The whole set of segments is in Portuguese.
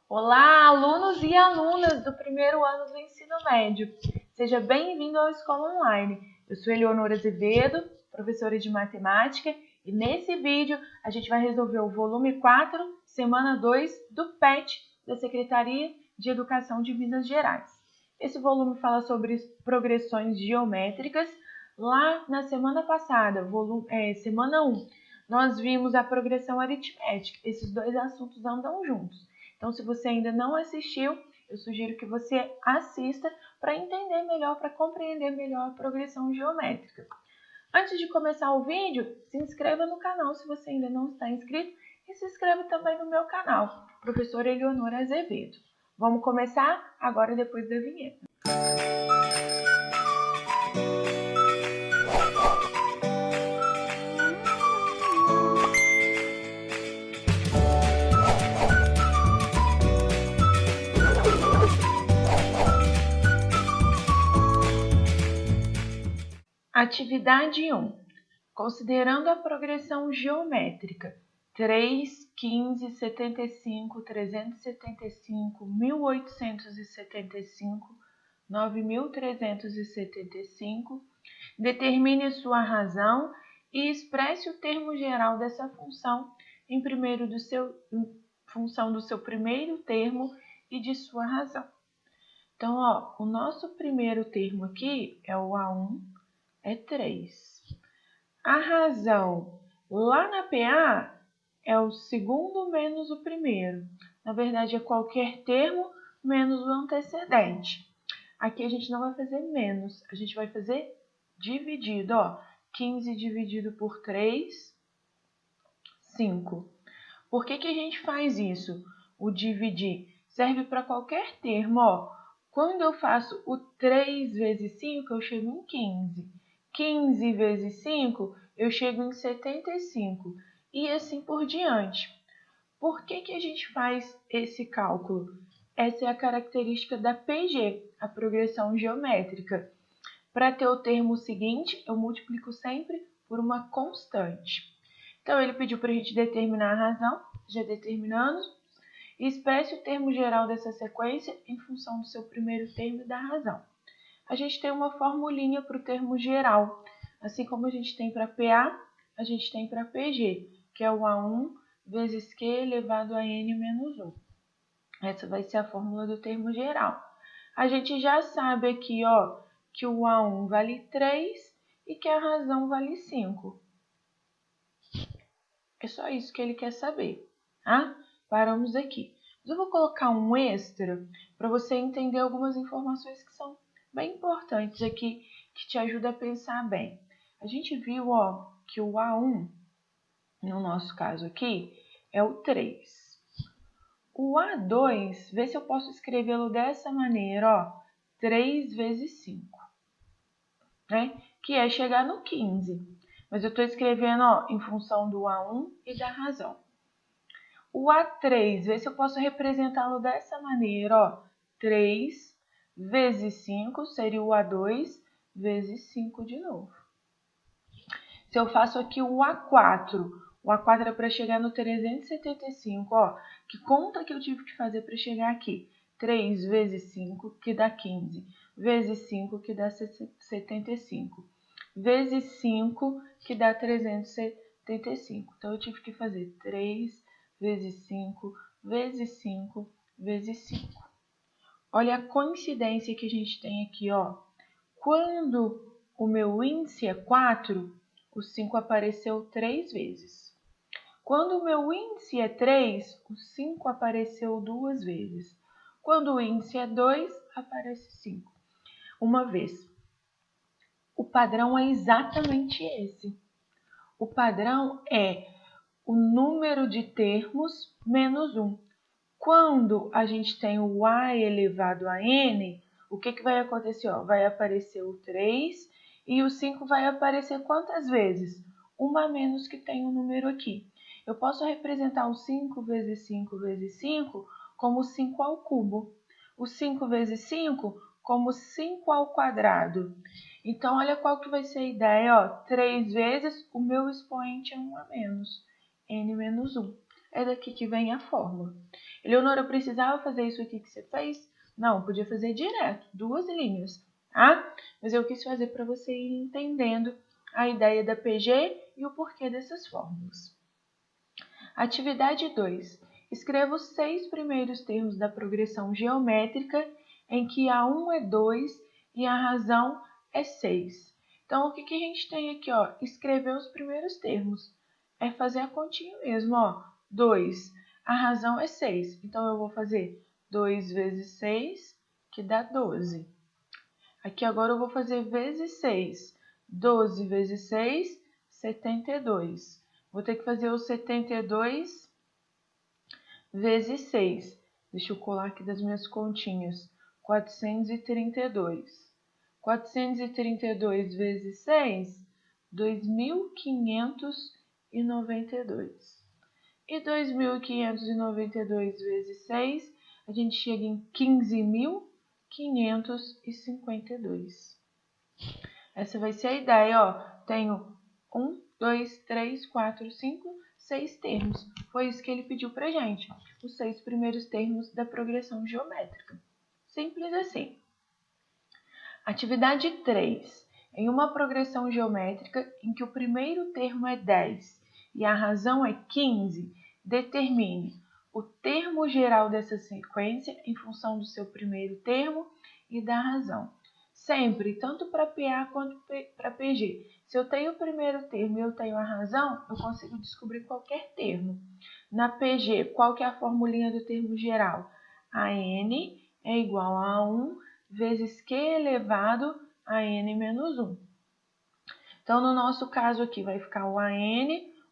Olá, alunos e alunas do primeiro ano do ensino médio. Seja bem-vindo ao Escola Online. Eu sou Eleonora Azevedo, professora de matemática, e nesse vídeo a gente vai resolver o volume 4, semana 2 do PET da Secretaria de Educação de Minas Gerais. Esse volume fala sobre progressões geométricas. Lá na semana passada, semana 1, nós vimos a progressão aritmética. Esses dois assuntos andam juntos. Então, se você ainda não assistiu, eu sugiro que você assista para entender melhor, para compreender melhor a progressão geométrica. Antes de começar o vídeo, se inscreva no canal se você ainda não está inscrito e se inscreva também no meu canal, professora Eleonora Azevedo. Vamos começar agora depois da vinheta. Atividade 1. Considerando a progressão geométrica 3, 15, 75, 375, 1875, 9375, determine sua razão e expresse o termo geral dessa função em função do seu primeiro termo e de sua razão. Então, o nosso primeiro termo aqui é o A1, é 3. A razão lá na PA é o segundo menos o primeiro. Na verdade, é qualquer termo menos o antecedente. Aqui a gente não vai fazer menos, a gente vai fazer dividido. 15 dividido por 3, 5. Por que a gente faz isso? O dividir serve para qualquer termo. Quando eu faço o 3 vezes 5, eu chego em 15. 15 vezes 5, eu chego em 75. E assim por diante. Por que a gente faz esse cálculo? Essa é a característica da PG, a progressão geométrica. Para ter o termo seguinte, eu multiplico sempre por uma constante. Então, ele pediu para a gente determinar a razão, já determinamos, e expresse o termo geral dessa sequência em função do seu primeiro termo e da razão. A gente tem uma formulinha para o termo geral, assim como a gente tem para PA, a gente tem para PG, que é o A1 vezes Q elevado a N menos 1. Essa vai ser a fórmula do termo geral. A gente já sabe aqui, que o A1 vale 3 e que a razão vale 5. É só isso que ele quer saber, tá? Paramos aqui. Mas eu vou colocar um extra para você entender algumas informações que são bem importantes aqui, que te ajudam a pensar bem. A gente viu, que o A1, no nosso caso aqui, é o 3. O A2, vê se eu posso escrevê-lo dessa maneira, 3 vezes 5, né? Que é chegar no 15. Mas eu estou escrevendo, em função do A1 e da razão. O A3, vê se eu posso representá-lo dessa maneira, 3 vezes 5 seria o A2 vezes 5 de novo. Se eu faço aqui o A4 é para chegar no 375, que conta que eu tive que fazer para chegar aqui? 3 vezes 5, que dá 15, vezes 5, que dá 75, vezes 5, que dá 375. Então, eu tive que fazer 3 vezes 5, vezes 5, vezes 5. Olha a coincidência que a gente tem aqui, Quando o meu índice é 4, o 5 apareceu 3 vezes. Quando o meu índice é 3, o 5 apareceu 2 vezes. Quando o índice é 2, aparece 5 uma vez. O padrão é exatamente esse. O padrão é o número de termos menos 1. Quando a gente tem o A elevado a N, o que vai acontecer? Vai aparecer o 3 e o 5 vai aparecer quantas vezes? Uma a menos que tem o número aqui. Eu posso representar o 5 vezes 5 vezes 5 como 5 ao cubo. O 5 vezes 5 como 5 ao quadrado. Então, olha qual que vai ser a ideia. 3 vezes o meu expoente é 1 a menos, n menos 1. é daqui que vem a fórmula. Eleonora, precisava fazer isso aqui que você fez? Não, podia fazer direto, 2 linhas, tá? Mas eu quis fazer para você ir entendendo a ideia da PG e o porquê dessas fórmulas. Atividade 2. Escreva os 6 primeiros termos da progressão geométrica em que A1 é 2 e a razão é 6. Então, o que a gente tem aqui? Ó? Escrever os primeiros termos. É fazer a continha mesmo. Ó. 2. A razão é 6. Então, eu vou fazer 2 vezes 6, que dá 12. Aqui agora eu vou fazer vezes 6. 12 vezes 6, 72. Vou ter que fazer o 72 vezes 6. Deixa eu colar aqui das minhas continhas. 432. 432 vezes 6, 2.592. E 2.592 vezes 6, a gente chega em 15.552. Essa vai ser a ideia, ó. Tenho 1, 2, 3, 4, 5, 6 termos. Foi isso que ele pediu pra gente. Os 6 primeiros termos da progressão geométrica. Simples assim. Atividade 3. Em uma progressão geométrica em que o primeiro termo é 10 e a razão é 15, determine o termo geral dessa sequência em função do seu primeiro termo e da razão. Sempre, tanto para PA quanto para PG. Se eu tenho o primeiro termo e eu tenho a razão, eu consigo descobrir qualquer termo. Na PG, qual que é a formulinha do termo geral? A n é igual a 1 vezes Q elevado a n menos 1. Então, no nosso caso aqui, vai ficar o AN,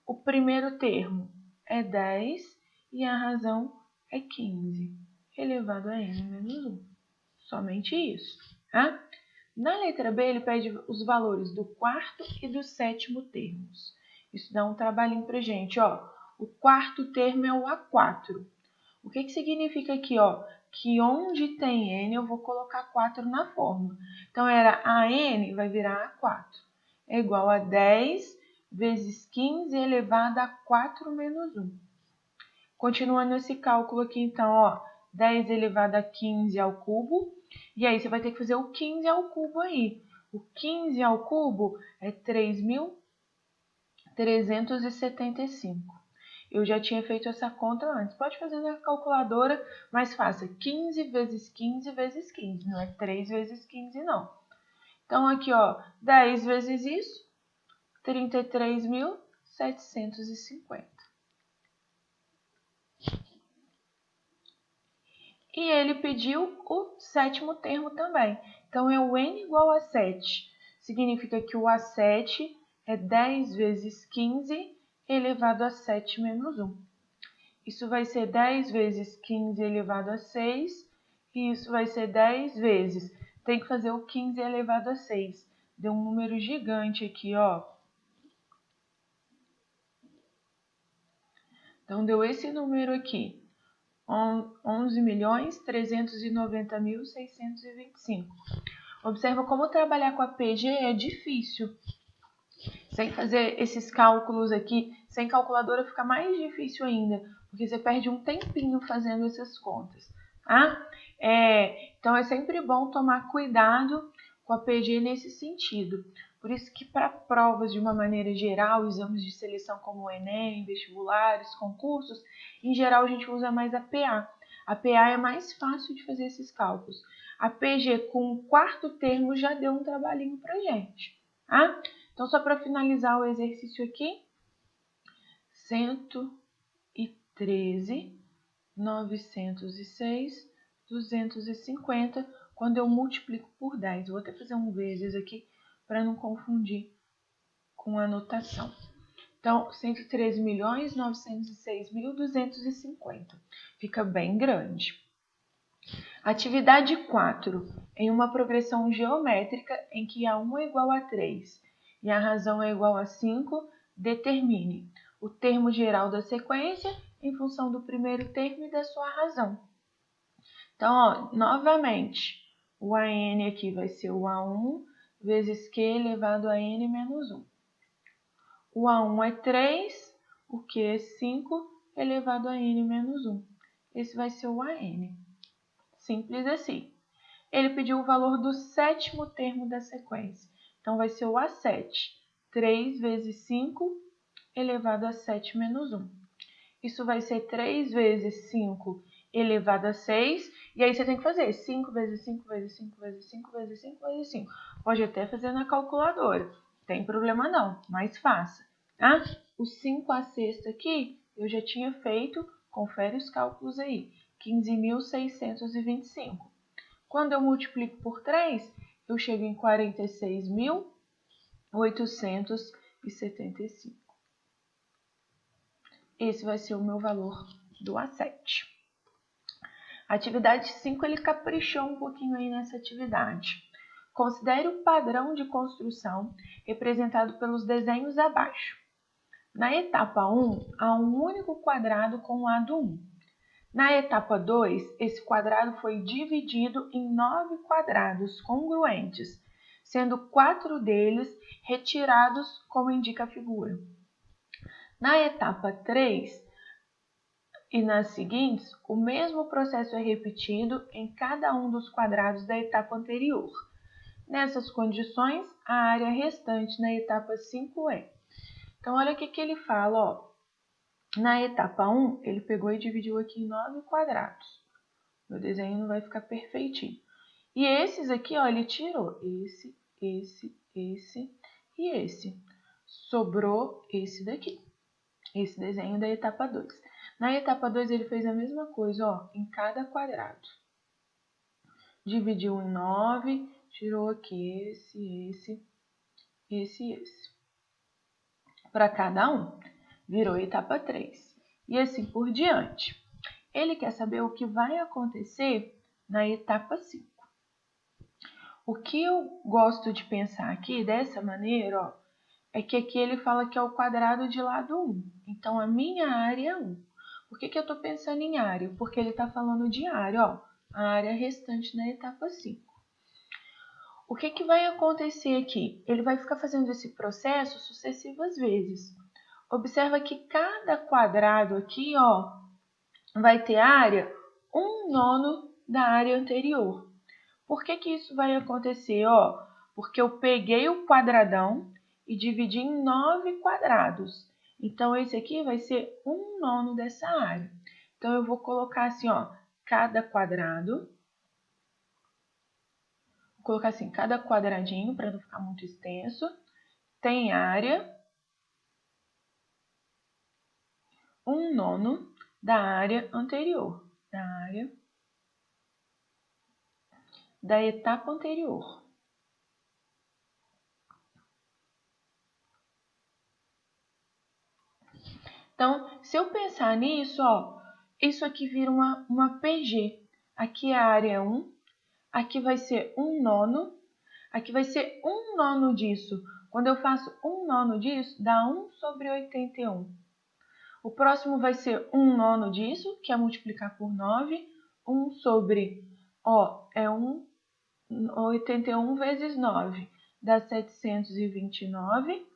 o primeiro termo é 10 e a razão é 15, elevado a n menos 1. Somente isso, tá? Na letra B, ele pede os valores do quarto e do sétimo termos. Isso dá um trabalhinho pra gente, ó. O quarto termo é o A4. O que significa aqui, ó? Que onde tem n, eu vou colocar 4 na fórmula. Então, era AN vai virar A4. É igual a 10 vezes 15 elevado a 4 menos 1. Continuando esse cálculo aqui, então, ó. 10 elevado a 15 ao cubo. E aí, você vai ter que fazer o 15 ao cubo aí. O 15 ao cubo é 3.375. Eu já tinha feito essa conta antes. Pode fazer na calculadora, mas faça 15 vezes 15 vezes 15. Não é 3 vezes 15, não. Então, aqui, ó, 10 vezes isso, 33.750. E ele pediu o sétimo termo também. Então, é o n igual a 7. Significa que o A7 é 10 vezes 15 elevado a 7 menos 1. Isso vai ser 10 vezes 15 elevado a 6. E isso vai ser 10 vezes. Tem que fazer o 15 elevado a 6. Deu um número gigante aqui, ó. Então, deu esse número aqui. 11.390.625. Observa como trabalhar com a PG é difícil. Sem fazer esses cálculos aqui, sem calculadora fica mais difícil ainda, porque você perde um tempinho fazendo essas contas, tá? Então, é sempre bom tomar cuidado com a PG nesse sentido. Por isso que para provas de uma maneira geral, exames de seleção como o Enem, vestibulares, concursos, em geral a gente usa mais a PA. A PA é mais fácil de fazer esses cálculos. A PG com o quarto termo já deu um trabalhinho pra gente, tá? Então, só para finalizar o exercício aqui, 113, 906, 250, quando eu multiplico por 10. Vou até fazer um vezes aqui para não confundir com a anotação. Então, 113.906.250. Fica bem grande. Atividade 4. Em uma progressão geométrica em que A1 é igual a 3 e a razão é igual a 5, determine o termo geral da sequência em função do primeiro termo e da sua razão. Então, ó, novamente, o AN aqui vai ser o A1 vezes Q elevado a N menos 1. O A1 é 3, o Q é 5, elevado a n menos 1. Esse vai ser o AN. Simples assim. Ele pediu o valor do sétimo termo da sequência. Então, vai ser o A7. 3 vezes 5 elevado a 7 menos 1. Isso vai ser 3 vezes 5 elevado a 6. E aí você tem que fazer 5 vezes 5 vezes 5 vezes 5 vezes 5 vezes 5. Pode até fazer na calculadora. Não tem problema não, mas faça. Tá? O 5 à sexta aqui eu já tinha feito. Confere os cálculos aí. 15.625. Quando eu multiplico por 3, eu chego em 46.875. Esse vai ser o meu valor do A7. Atividade 5, ele caprichou um pouquinho aí nessa atividade. Considere o padrão de construção representado pelos desenhos abaixo. Na etapa 1, há um único quadrado com o lado 1. Na etapa 2, esse quadrado foi dividido em 9 quadrados congruentes, sendo 4 deles retirados, como indica a figura. Na etapa 3 e nas seguintes, o mesmo processo é repetido em cada um dos quadrados da etapa anterior. Nessas condições, a área restante na etapa 5 é. Então, olha o que ele fala, ó. Na etapa 1, ele pegou e dividiu aqui em 9 quadrados. Meu desenho não vai ficar perfeitinho. E esses aqui, ó, ele tirou esse e esse. Sobrou esse daqui. Esse desenho da etapa 2. Na etapa 2, ele fez a mesma coisa, ó, em cada quadrado. Dividiu em 9, tirou aqui esse e esse. Para cada um, virou etapa 3. E assim por diante. Ele quer saber o que vai acontecer na etapa 5. O que eu gosto de pensar aqui, dessa maneira, ó, é que aqui ele fala que é o quadrado de lado 1. Então, a minha área é 1. Por que eu estou pensando em área? Porque ele está falando de área, ó, a área restante na etapa 5. O que vai acontecer aqui? Ele vai ficar fazendo esse processo sucessivas vezes. Observa que cada quadrado aqui, ó, vai ter área 1/9 da área anterior. Por que isso vai acontecer? Ó, porque eu peguei o quadradão e dividi em 9 quadrados. Então, esse aqui vai ser 1/9 dessa área. Então, eu vou colocar assim, ó, cada quadrado. Vou colocar assim, cada quadradinho, para não ficar muito extenso, tem área 1/9 da área anterior, da etapa anterior. Então, se eu pensar nisso, ó, isso aqui vira uma PG. Aqui é a área 1, aqui vai ser 1/9, aqui vai ser 1/9 disso. Quando eu faço 1/9 disso, dá 1 sobre 81. O próximo vai ser 1/9 disso, que é multiplicar por 9. 1 sobre, ó, é 81 vezes 9, dá 729.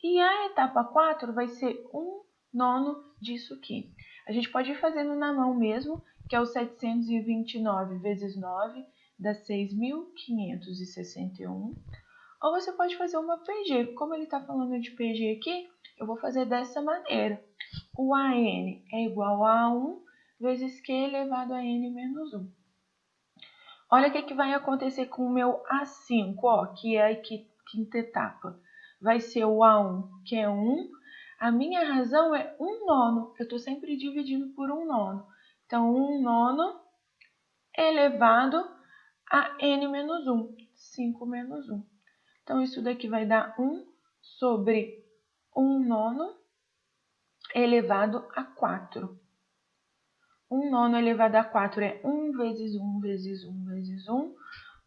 E a etapa 4 vai ser 1/9 disso aqui. A gente pode ir fazendo na mão mesmo, que é o 729 vezes 9, dá 6.561. Ou você pode fazer uma PG. Como ele está falando de PG aqui, eu vou fazer dessa maneira. O AN é igual a 1 vezes Q elevado a N menos 1. Olha o que vai acontecer com o meu A5, ó, que é a quinta etapa. Vai ser o A1, que é 1. A minha razão é 1/9. Eu estou sempre dividindo por 1/9. Então, 1/9 elevado a N menos 1. 5 menos 1. Então, isso daqui vai dar 1 sobre 1/9 elevado a 4. 1/9 elevado a 4 é 1 vezes 1 vezes 1 vezes 1.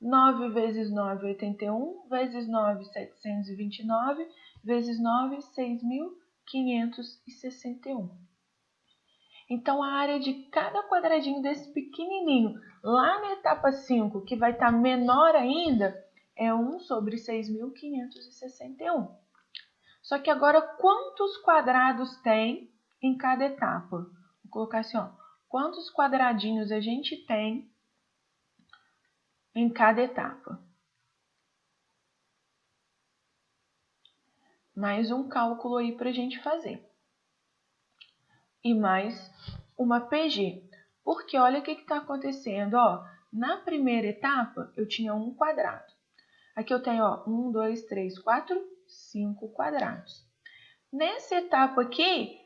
9 vezes 9, 81. Vezes 9, 729. Vezes 9, 6.561. Então, a área de cada quadradinho desse pequenininho, lá na etapa 5, que vai estar menor ainda, é 1 sobre 6.561. Só que agora, quantos quadrados tem em cada etapa. Vou colocar assim, ó, quantos quadradinhos a gente tem em cada etapa. Mais um cálculo aí para a gente fazer. E mais uma PG. Porque olha o que está acontecendo. Ó, na primeira etapa, eu tinha um quadrado. Aqui eu tenho, ó, 1, 2, 3, 4, 5 quadrados. Nessa etapa aqui,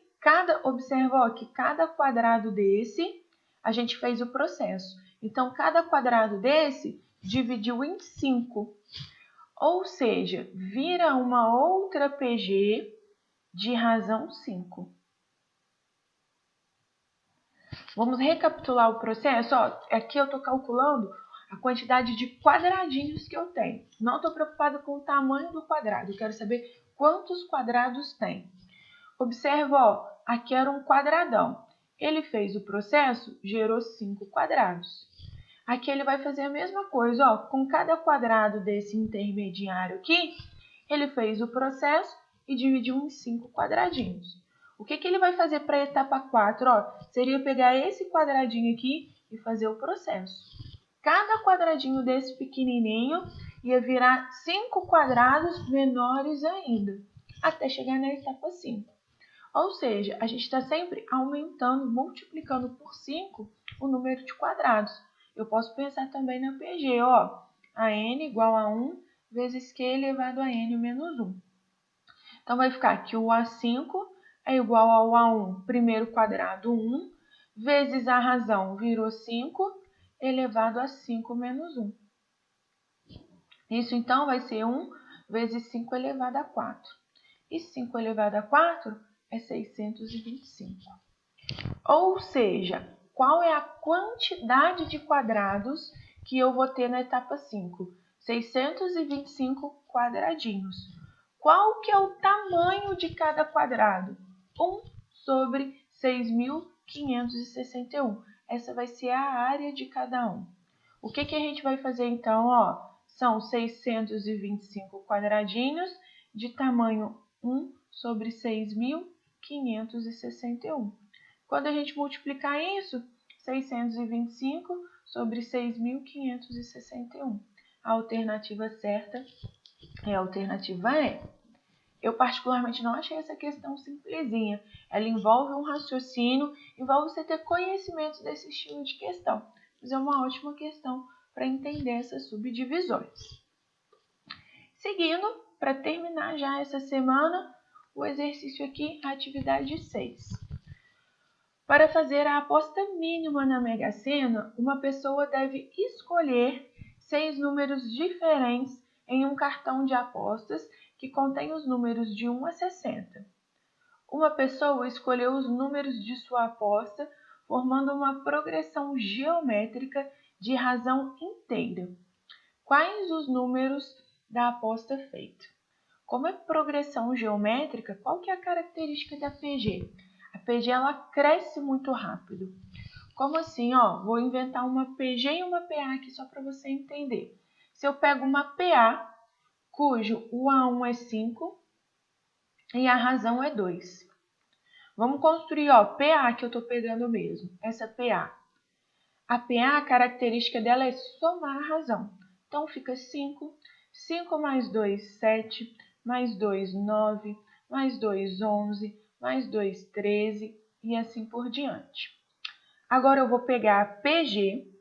observa ó, que cada quadrado desse, a gente fez o processo. Então, cada quadrado desse dividiu em 5. Ou seja, vira uma outra PG de razão 5. Vamos recapitular o processo. Ó, aqui eu estou calculando a quantidade de quadradinhos que eu tenho. Não estou preocupada com o tamanho do quadrado. Eu quero saber quantos quadrados tem. Observa, ó, aqui era um quadradão. Ele fez o processo, gerou 5 quadrados. Aqui ele vai fazer a mesma coisa, ó, com cada quadrado desse intermediário aqui, ele fez o processo e dividiu em 5 quadradinhos. O que ele vai fazer para a etapa 4? Ó, seria pegar esse quadradinho aqui e fazer o processo. Cada quadradinho desse pequenininho ia virar 5 quadrados menores ainda, até chegar na etapa 5. Ou seja, a gente está sempre aumentando, multiplicando por 5 o número de quadrados. Eu posso pensar também na PG, ó, a n igual a 1 vezes q elevado a n menos 1. Então, vai ficar que o A5 é igual ao A1, primeiro quadrado 1, vezes a razão virou 5, elevado a 5 menos 1. Isso, então, vai ser 1 vezes 5 elevado a 4. E 5 elevado a 4 é 625. Ou seja, qual é a quantidade de quadrados que eu vou ter na etapa 5? 625 quadradinhos. Qual que é o tamanho de cada quadrado? 1 sobre 6.561. Essa vai ser a área de cada um. O que a gente vai fazer então? Ó, são 625 quadradinhos de tamanho 1 sobre 6.561. Quando a gente multiplicar isso, 625 sobre 6.561. A alternativa certa é a alternativa E. Eu particularmente não achei essa questão simplesinha. Ela envolve um raciocínio, envolve você ter conhecimento desse estilo de questão. Mas é uma ótima questão para entender essas subdivisões. Seguindo, para terminar já essa semana, o exercício aqui, a atividade 6. Para fazer a aposta mínima na Mega Sena, uma pessoa deve escolher 6 números diferentes em um cartão de apostas que contém os números de 1 a 60. Uma pessoa escolheu os números de sua aposta, formando uma progressão geométrica de razão inteira. Quais os números da aposta feita? Como é progressão geométrica, qual que é a característica da PG? A PG ela cresce muito rápido. Como assim? Ó, vou inventar uma PG e uma PA aqui só para você entender. Se eu pego uma PA, cujo o A1 é 5 e a razão é 2. Vamos construir, ó, PA que eu estou pegando mesmo, essa PA. A PA, a característica dela é somar a razão. Então, fica 5, 5 mais 2, 7, mais 2, 9, mais 2, 11, mais 2, 13 e assim por diante. Agora, eu vou pegar a PG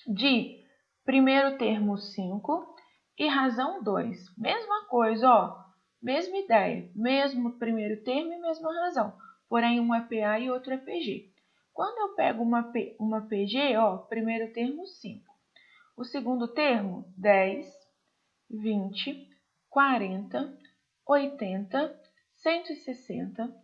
de primeiro termo 5 e razão 2. Mesma coisa, ó, mesma ideia, mesmo primeiro termo e mesma razão. Porém, um é PA e outro é PG. Quando eu pego uma PG, ó, primeiro termo 5. O segundo termo, 10, 20, 40, 80, 160.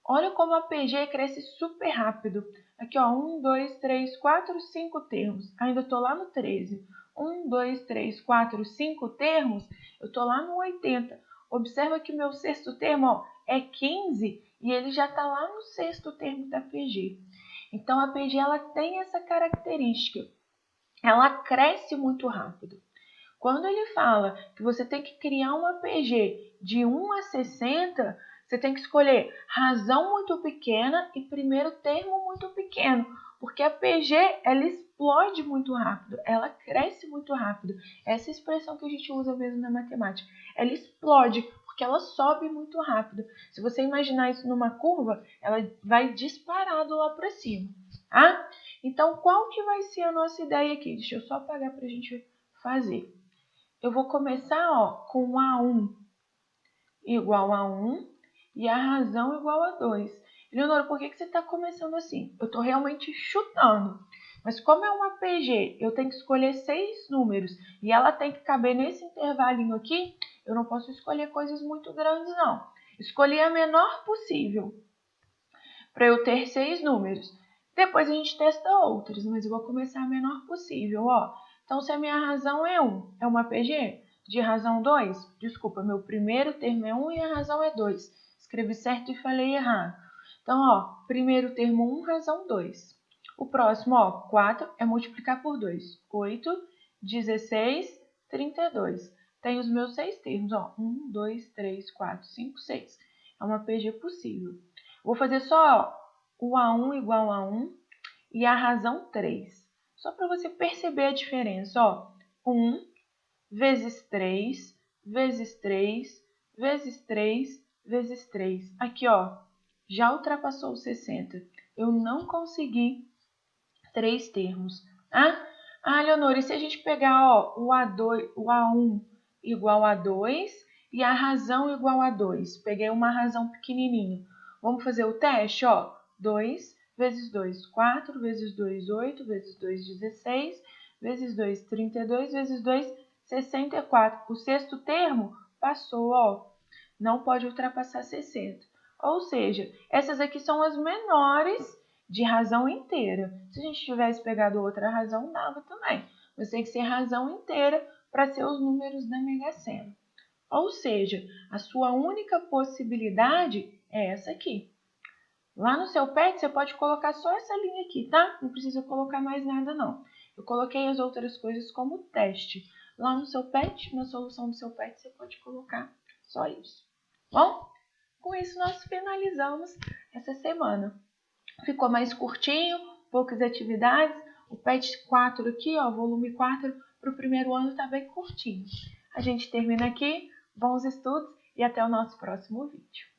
Olha como a PG cresce super rápido. Aqui, ó, 1, 2, 3, 4, 5 termos. Ainda estou lá no 13. 1, 2, 3, 4, 5 termos, eu estou lá no 80. Observa que o meu sexto termo, ó, é 15 e ele já está lá no sexto termo da PG. Então, a PG ela tem essa característica. Ela cresce muito rápido. Quando ele fala que você tem que criar uma PG de 1 a 60, Você tem que escolher razão muito pequena e primeiro termo muito pequeno, porque a PG ela explode muito rápido, ela cresce muito rápido. Essa expressão que a gente usa mesmo na matemática. Ela explode porque ela sobe muito rápido. Se você imaginar isso numa curva, ela vai disparado lá para cima, tá? Então, qual que vai ser a nossa ideia aqui? Deixa eu só apagar para a gente fazer. Eu vou começar com A1 igual a 1 e a razão igual a 2. Leonora, por que você está começando assim? Eu estou realmente chutando. Mas como é uma PG, eu tenho que escolher 6 números e ela tem que caber nesse intervalinho aqui, eu não posso escolher coisas muito grandes, não. Escolhi a menor possível para eu ter 6 números. Depois a gente testa outros, mas eu vou começar a menor possível. Então, se a minha razão é 1, é uma PG? De razão 2, desculpa, meu primeiro termo é 1 e a razão é 2. Escrevi certo e falei errado. Então, primeiro termo 1, razão 2. O próximo, 4 é multiplicar por 2. 8, 16, 32. Tem os meus 6 termos, 1, 2, 3, 4, 5, 6. É uma PG possível. Vou fazer só o A1 igual a 1 e a razão 3. Só para você perceber a diferença, 1 vezes 3, vezes 3, vezes 3, vezes 3. Aqui, já ultrapassou os 60. Eu não consegui 3 termos. Leonora, e se a gente pegar o A1 igual a 2 e a razão igual a 2? Peguei uma razão pequenininha. Vamos fazer o teste? 2 vezes 2, 4, vezes 2, 8, vezes 2, 16, vezes 2, 32, vezes 2, 64. O sexto termo passou, não pode ultrapassar 60. Ou seja, essas aqui são as menores de razão inteira. Se a gente tivesse pegado outra razão, dava também. Mas tem que ser razão inteira para ser os números da Mega Sena. Ou seja, a sua única possibilidade é essa aqui. Lá no seu PET, você pode colocar só essa linha aqui, tá? Não precisa colocar mais nada, não. Eu coloquei as outras coisas como teste. Lá no seu PET, na solução do seu PET, você pode colocar só isso. Bom, com isso nós finalizamos essa semana. Ficou mais curtinho, poucas atividades. O PET 4 aqui, volume 4, para o primeiro ano está bem curtinho. A gente termina aqui. Bons estudos e até o nosso próximo vídeo.